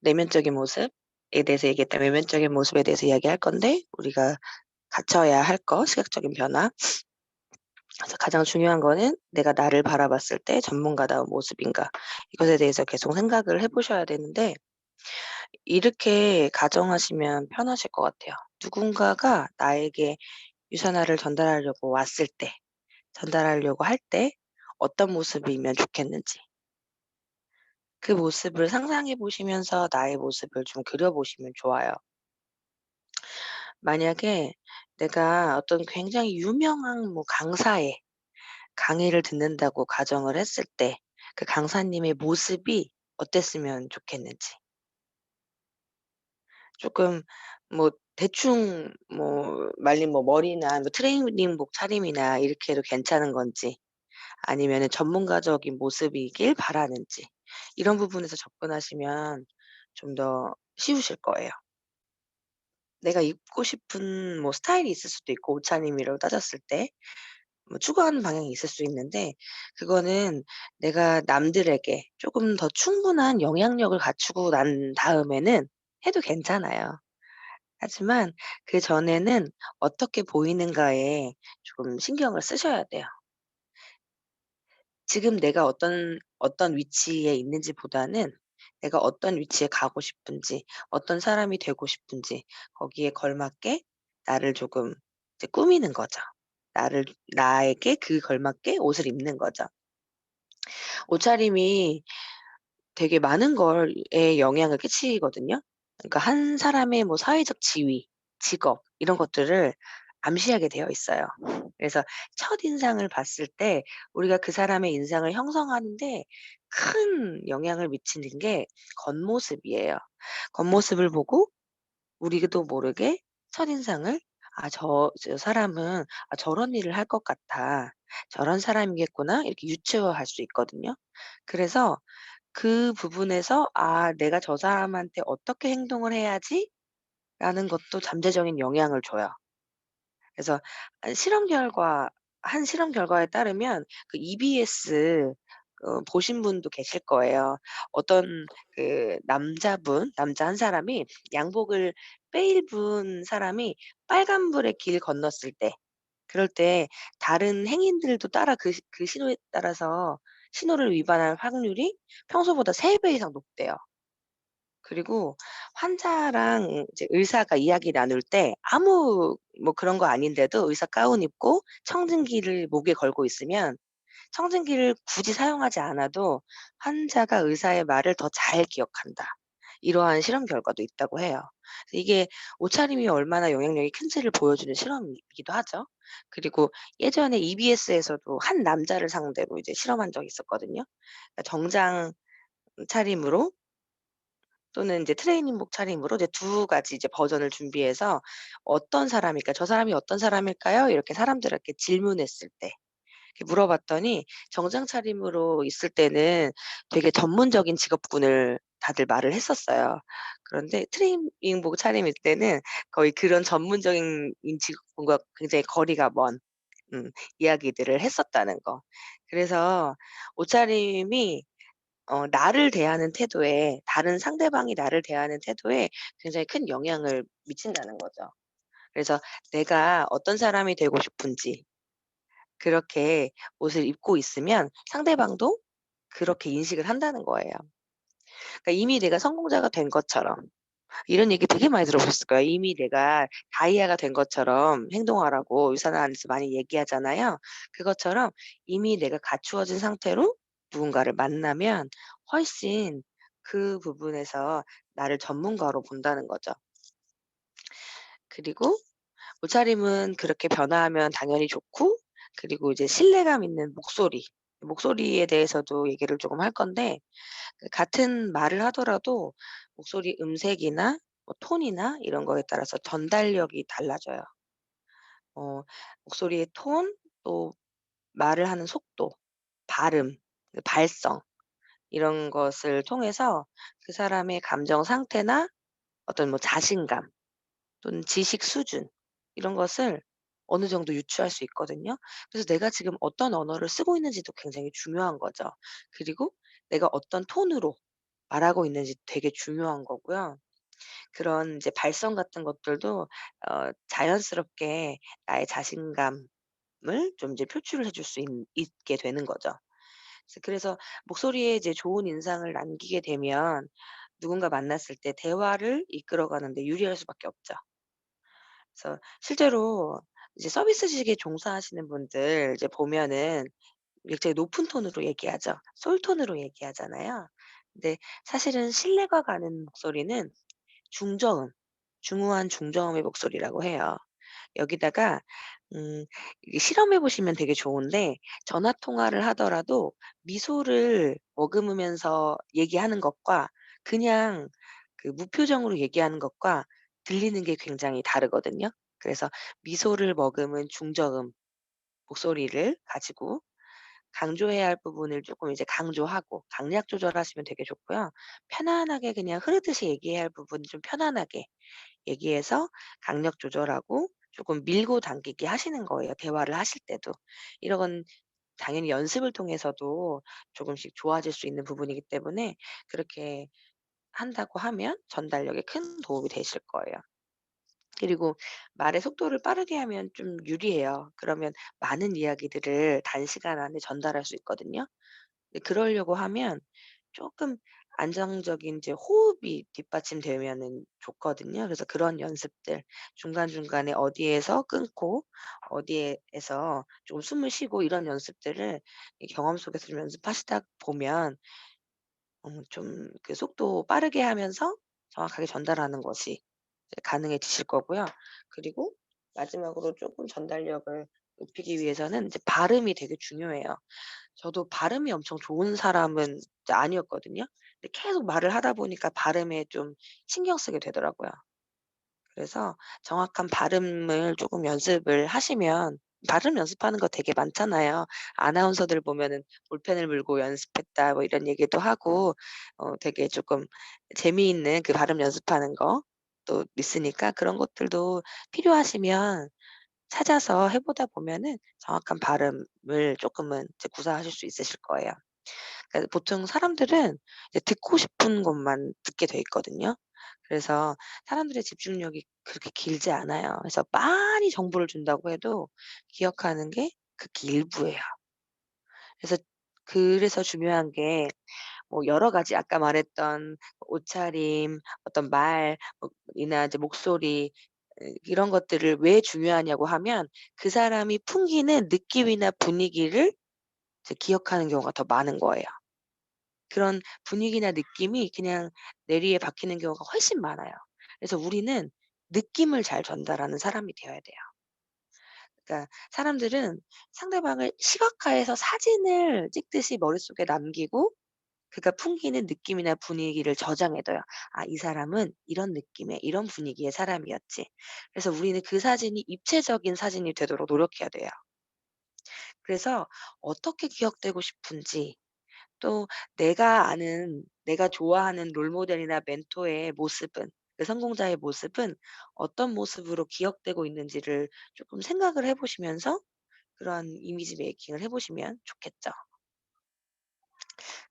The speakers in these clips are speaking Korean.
내면적인 모습에 대해서 얘기했다. 외면적인 모습에 대해서 이야기할 건데 우리가 갖춰야 할 거 시각적인 변화. 그래서 가장 중요한 거는 '내가 나를 바라봤을 때 전문가다운 모습인가.' 이것에 대해서 계속 생각을 해 보셔야 되는데 이렇게 가정하시면 편하실 것 같아요. 누군가가 나에게 유산화를 전달하려고 왔을 때 전달하려고 할 때 어떤 모습이면 좋겠는지 그 모습을 상상해 보시면서 나의 모습을 좀 그려 보시면 좋아요. 만약에 내가 어떤 굉장히 유명한 뭐 강사의 강의를 듣는다고 가정을 했을 때 그 강사님의 모습이 어땠으면 좋겠는지. 쪼끔 뭐 대충 뭐 말린 뭐 머리나 뭐 트레이닝복 차림이나 이렇게 해도 괜찮은 건지 아니면은 전문가적인 모습이길 바라는지 이런 부분에서 접근하시면 좀 더 쉬우실 거예요. 내가 입고 싶은 뭐 스타일이 있을 수도 있고 옷차림이라고 따졌을 때 뭐 추구하는 방향이 있을 수 있는데 그거는 내가 남들에게 쪼금 더 충분한 영향력을 갖추고 난 다음에는 해도 괜찮아요. 하지만 그전에는 어떻게 보이는가에 조금 신경을 쓰셔야 돼요. 지금 내가 어떤 위치에 있는지보다는 내가 어떤 위치에 가고 싶은지, 어떤 사람이 되고 싶은지 거기에 걸맞게 나를 조금 이제 꾸미는 거죠. 나에게 그 걸맞게 옷을 입는 거죠. 옷차림이 되게 많은 걸에 영향을 끼치거든요. 그러니까 한 사람의 뭐 사회적 지위, 직업 이런 것들을 암시하게 되어 있어요. 그래서 첫인상을 봤을 때 우리가 그 사람의 인상을 형성하는 데 큰 영향을 미치는 게 겉모습이에요. 겉모습을 보고 우리도 모르게 첫인상을 '아 저 사람은 저런 일을 할 것 같아. 저런 사람이겠구나.' 이렇게 유추할 수 있거든요. 그래서 그 부분에서 '아 내가 저 사람한테 어떻게 행동을 해야지?'라는 것도 잠재적인 영향을 줘요. 그래서 한 실험 결과에 따르면 그 EBS 보신 분도 계실 거예요. 어떤 그 남자 한 사람이 양복을 빼입은 사람이 빨간불에 길 건넜을 때 그럴 때 다른 행인들도 따라 그 신호에 따라서 신호를 위반할 확률이 평소보다 3배 이상 높대요. 그리고 환자랑 이제 의사가 이야기 나눌 때 아무 뭐 그런 거 아닌데도 의사 가운 입고 청진기를 목에 걸고 있으면 청진기를 굳이 사용하지 않아도 환자가 의사의 말을 더 잘 기억한다. 이러한 실험 결과도 있다고 해요. 그래서 이게 옷차림이 얼마나 영향력이 큰지를 보여주는 실험이기도 하죠. 그리고 예전에 EBS에서도 한 남자를 상대로 이제 실험한 적이 있었거든요. 그러니까 정장 차림으로 또는 인제 트레이닝복 차림으로 이제 두 가지 이제 버전을 준비해서 "어떤 사람일까? 저 사람이 어떤 사람일까요?" 이렇게 사람들에게 질문했을 때 이렇게 물어봤더니 정장 차림으로 있을 때는 되게 전문적인 직업군을 다들 말을 했었어요. 그런데 트레이닝복 차림일 때는 거의 그런 전문적인 직업군과 굉장히 거리가 먼 이야기들을 했었다는 거. 그래서 옷차림이 나를 대하는 태도에 다른 상대방이 나를 대하는 태도에 굉장히 큰 영향을 미친다는 거죠. 그래서 내가 어떤 사람이 되고 싶은지 그렇게 옷을 입고 있으면 상대방도 그렇게 인식을 한다는 거예요. 그러니까 이미 내가 성공자가 된 것처럼 이런 얘기 되게 많이 들어보셨을 거예요. 이미 내가 다이아가 된 것처럼 행동하라고 유산화 안에서 많이 얘기하잖아요. 그것처럼 이미 내가 갖추어진 상태로 누군가를 만나면 훨씬 그 부분에서 나를 전문가로 본다는 거죠. 그리고 옷차림은 그렇게 변화하면 당연히 좋고 그리고 이제 신뢰감 있는 목소리에 대해서도 얘기를 조금 할 건데 그 같은 말을 하더라도 목소리 음색이나 뭐 톤이나 이런 거에 따라서 전달력이 달라져요. 어 목소리의 톤 또 말을 하는 속도, 발음, 그 발성 이런 것을 통해서 그 사람의 감정 상태나 어떤 뭐 자신감 또는 지식 수준 이런 것을 어느 정도 유추할 수 있거든요. 그래서 내가 지금 어떤 언어를 쓰고 있는지도 굉장히 중요한 거죠. 그리고 내가 어떤 톤으로 말하고 있는지 되게 중요한 거고요. 그런 이제 발성 같은 것들도 자연스럽게 나의 자신감을 좀 이제 표출을 해줄 수 있게 되는 거죠. 그래서 목소리에 이제 좋은 인상을 남기게 되면 누군가 만났을 때 대화를 이끌어가는 데 유리할 수밖에 없죠. 그래서 실제로 이제 서비스직에 종사하시는 분들 이제 보면은 굉장히 높은 톤으로 얘기하죠. 솔톤으로 얘기하잖아요. 근데 사실은 신뢰가 가는 목소리는 중저음, 중후한 중저음의 목소리라고 해요. 여기다가 이게 실험해 보시면 되게 좋은데 전화 통화를 하더라도 미소를 머금으면서 얘기하는 것과 그냥 그 무표정으로 얘기하는 것과 들리는 게 굉장히 다르거든요. 그래서 미소를 머금은 중저음 목소리를 가지고 강조해야 할 부분을 쪼끔 이제 강조하고 강약 조절하시면 되게 좋고요. 편안하게 그냥 흐르듯이 얘기해야 할 부분은 좀 편안하게 얘기해서 강약 조절하고 조금 밀고 당기기 하시는 거예요, 대화를 하실 때도. 이런 건 당연히 연습을 통해서도 조금씩 좋아질 수 있는 부분이기 때문에 그렇게 한다고 하면 전달력에 큰 도움이 되실 거예요. 그리고 말의 속도를 빠르게 하면 좀 유리해요. 그러면 많은 이야기들을 단시간 안에 전달할 수 있거든요. 근데 그러려고 하면 쪼끔 안정적인 이제 호흡이 뒷받침되면은 좋거든요. 그래서 그런 연습들 중간중간에 어디에서 끊고 어디에서 좀 숨을 쉬고 이런 연습들을 이 경험 속에서 좀 연습하시다 보면 좀 그 속도 빠르게 하면서 정확하게 전달하는 것이 이제 가능해지실 거고요. 그리고 마지막으로 쪼끔 전달력을 높이기 위해서는 이제 발음이 되게 중요해요. 저도 발음이 엄청 좋은 사람은 이제 아니었거든요. 근데 계속 말을 하다 보니까 발음에 좀 신경 쓰게 되더라고요. 그래서 정확한 발음을 쪼금 연습을 하시면 발음 연습하는 거 되게 많잖아요. 아나운서들 보면은 "볼펜을 물고 연습했다." 뭐 이런 얘기도 하고 되게 쪼끔 재미있는 그 발음 연습하는 거 또 있으니까 그런 것들도 필요하시면 찾아서 해 보다 보면은 정확한 발음을 쪼끔은 이제 구사하실 수 있으실 거예요. 그러니까 보통 사람들은 이제 듣고 싶은 것만 듣게 돼 있거든요. 그래서 사람들의 집중력이 그렇게 길지 않아요. 그래서 많이 정보를 준다고 해도 기억하는 게 극히 일부예요. 그래서 중요한 게 뭐 여러 가지 아까 말했던 옷차림, 어떤 말 이나 이제 목소리 이런 것들을 왜 중요하냐고 하면 그 사람이 풍기는 느낌이나 분위기를 이제 기억하는 경우가 더 많은 거예요. 그런 분위기나 느낌이 그냥 뇌리에 박히는 경우가 훨씬 많아요. 그래서 우리는 느낌을 잘 전달하는 사람이 되어야 돼요. 그러니까 사람들은 상대방을 시각화해서 사진을 찍듯이 머릿속에 남기고 그가 풍기는 느낌이나 분위기를 저장해 둬요. '아 이 사람은 이런 느낌의 이런 분위기의 사람이었지.' 그래서 우리는 그 사진이 입체적인 사진이 되도록 노력해야 돼요. 그래서 어떻게 기억되고 싶은지 또 내가 좋아하는 롤모델이나 멘토의 모습은 그 성공자의 모습은 어떤 모습으로 기억되고 있는지를 쪼끔 생각을 해 보시면서 그러한 이미지 메이킹을 해 보시면 좋겠죠.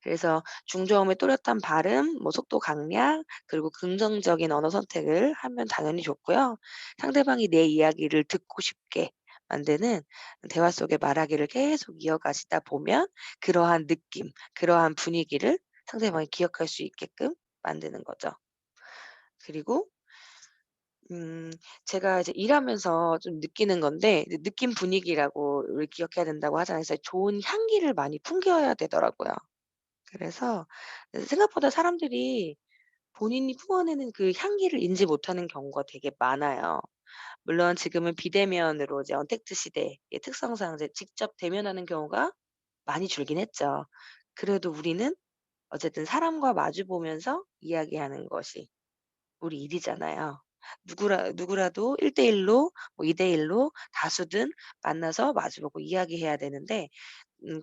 그래서 중저음의 또렷한 발음, 뭐 속도 강약, 그리고 긍정적인 언어 선택을 하면 당연히 좋고요. 상대방이 내 이야기를 듣고 싶게 만드는 대화 속의 말하기를 계속 이어가시다 보면 그러한 느낌, 그러한 분위기를 상대방이 기억할 수 있게끔 만드는 거죠. 그리고 음 제가 이제 일하면서 좀 느끼는 건데 이제 느낌 분위기라고를 기억해야 된다고 하잖아요. 그래서 좋은 향기를 많이 풍겨야 되더라고요. 그래서 생각보다 사람들이 본인이 품어내는 그 향기를 인지 못하는 경우가 되게 많아요. 물론 지금은 비대면으로 이제 언택트 시대의 특성상 이제 직접 대면하는 경우가 많이 줄긴 했죠. 그래도 우리는 어쨌든 사람과 마주 보면서 이야기하는 것이 우리 일이잖아요. 누구라도 1대1로 뭐 2대1로 다수든 만나서 마주 보고 이야기해야 되는데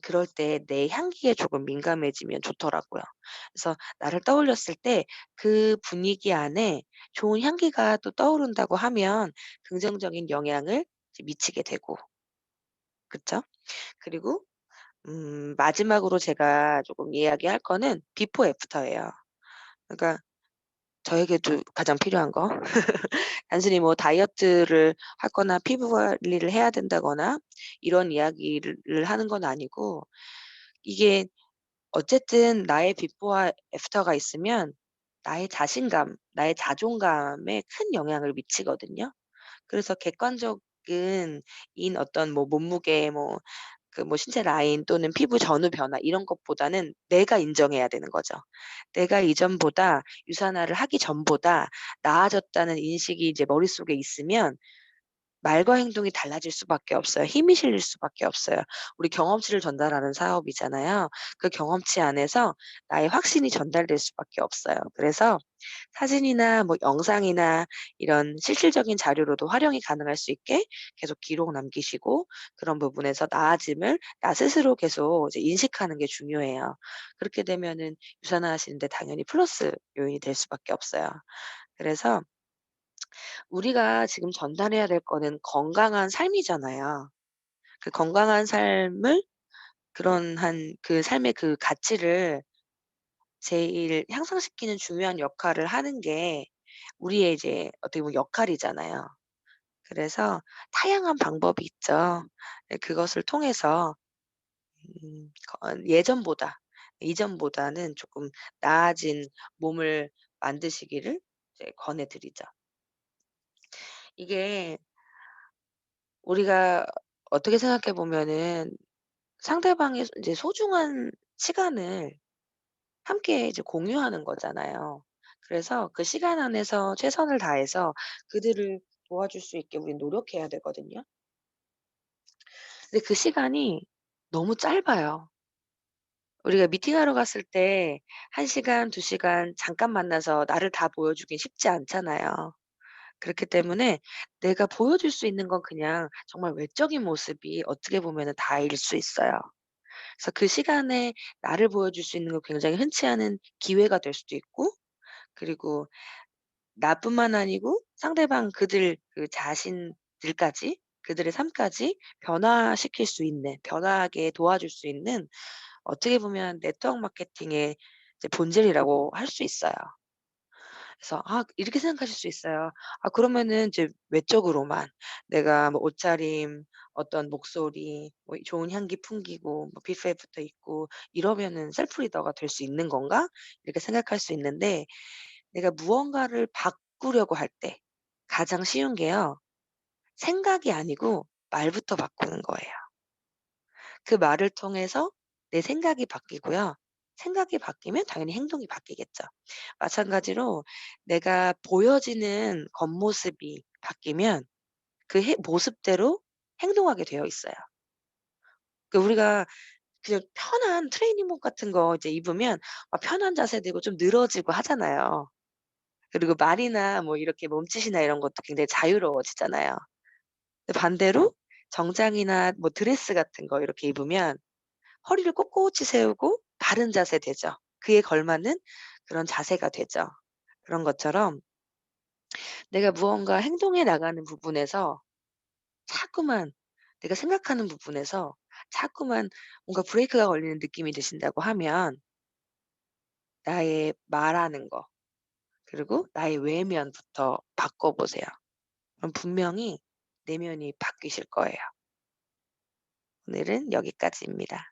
그럴 때 내 향기에 조금 민감해지면 좋더라고요. 그래서 나를 떠올렸을 때 그 분위기 안에 좋은 향기가 또 떠오른다고 하면 긍정적인 영향을 이제 미치게 되고 그쵸? 그리고 마지막으로 제가 조금 이야기할 거는 비포 애프터예요. 그러니까 저에게도 가장 필요한 거 단순히 뭐 다이어트를 하거나 피부 관리를 해야 된다거나 이런 이야기를 하는 건 아니고, 이게 어쨌든 나의 비포와 애프터가 있으면 나의 자신감, 나의 자존감에 큰 영향을 미치거든요. 그래서 객관적인 어떤 뭐 몸무게, 뭐 뭐 신체 라인 또는 피부 전후 변화 이런 것보다는 내가 인정해야 되는 거죠. 내가 이전보다 유산화를 하기 전보다 나아졌다는 인식이 이제 머릿속에 있으면 말과 행동이 달라질 수밖에 없어요. 힘이 실릴 수밖에 없어요. 우리 경험치를 전달하는 사업이잖아요. 그 경험치 안에서 나의 확신이 전달될 수밖에 없어요. 그래서 사진이나 뭐 영상이나 이런 실질적인 자료로도 활용이 가능할 수 있게 계속 기록 남기시고, 그런 부분에서 나아짐을 나 스스로 계속 이제 인식하는 게 중요해요. 그렇게 되면은 유산화하시는 데 당연히 플러스 요인이 될 수밖에 없어요. 그래서 우리가 지금 전달해야 될 거는 건강한 삶이잖아요. 그 건강한 삶을, 그런 그 삶의 그 가치를 제일 향상시키는 중요한 역할을 하는 게 우리의 이제 어떻게 보면 역할이잖아요. 그래서 다양한 방법이 있죠. 네, 그것을 통해서 예전보다, 이전보다는 조금 나아진 몸을 만드시기를 이제 권해 드리죠. 이게 우리가 어떻게 생각해 보면은 상대방의 이제 소중한 시간을 함께 이제 공유하는 거잖아요. 그래서 그 시간 안에서 최선을 다해서 그들을 도와줄 수 있게 우린 노력해야 되거든요. 근데 그 시간이 너무 짧아요. 우리가 미팅하러 갔을 때 1 시간, 2 시간 잠깐 만나서 나를 다 보여주긴 쉽지 않잖아요. 그렇기 때문에 내가 보여줄 수 있는 건 그냥 정말 외적인 모습이 어떻게 보면은 다일 수 있어요. 그래서 그 시간에 나를 보여줄 수 있는 건 굉장히 흔치 않은 기회가 될 수도 있고, 그리고 나뿐만 아니고 상대방 그들 그 자신들까지, 그들의 삶까지 변화시킬 수 있는, 변화하게 도와줄 수 있는, 어떻게 보면 네트워크 마케팅의 이제 본질이라고 할 수 있어요. 그래서 이렇게 생각하실 수 있어요. 그러면은 이제 외적으로만 내가 뭐 옷차림, 어떤 목소리, 뭐 좋은 향기 풍기고 뭐 비포 애프터 있고 이러면은 셀프 리더가 될 수 있는 건가? 이렇게 생각할 수 있는데, 내가 무언가를 바꾸려고 할 때 가장 쉬운 게요, 생각이 아니고 말부터 바꾸는 거예요. 그 말을 통해서 내 생각이 바뀌고요. 생각이 바뀌면 당연히 행동이 바뀌겠죠. 마찬가지로 내가 보여지는 겉모습이 바뀌면 그 모습대로 행동하게 되어 있어요. 우리가 그냥 편한 트레이닝복 같은 거 이제 입으면 편한 자세 되고 좀 늘어지고 하잖아요. 그리고 말이나 뭐 이렇게 몸짓이나 이런 것도 굉장히 자유로워지잖아요. 근데 반대로 정장이나 뭐 드레스 같은 거 이렇게 입으면 허리를 꼿꼿이 세우고 바른 자세 되죠. 그에 걸맞는 그런 자세가 되죠. 그런 것처럼 내가 무언가 행동해 나가는 부분에서 자꾸만, 내가 생각하는 부분에서 자꾸만 뭔가 브레이크가 걸리는 느낌이 드신다고 하면 나의 말하는 거, 그리고 나의 외면부터 바꿔 보세요. 그럼 분명히 내면이 바뀌실 거예요. 오늘은 여기까지입니다.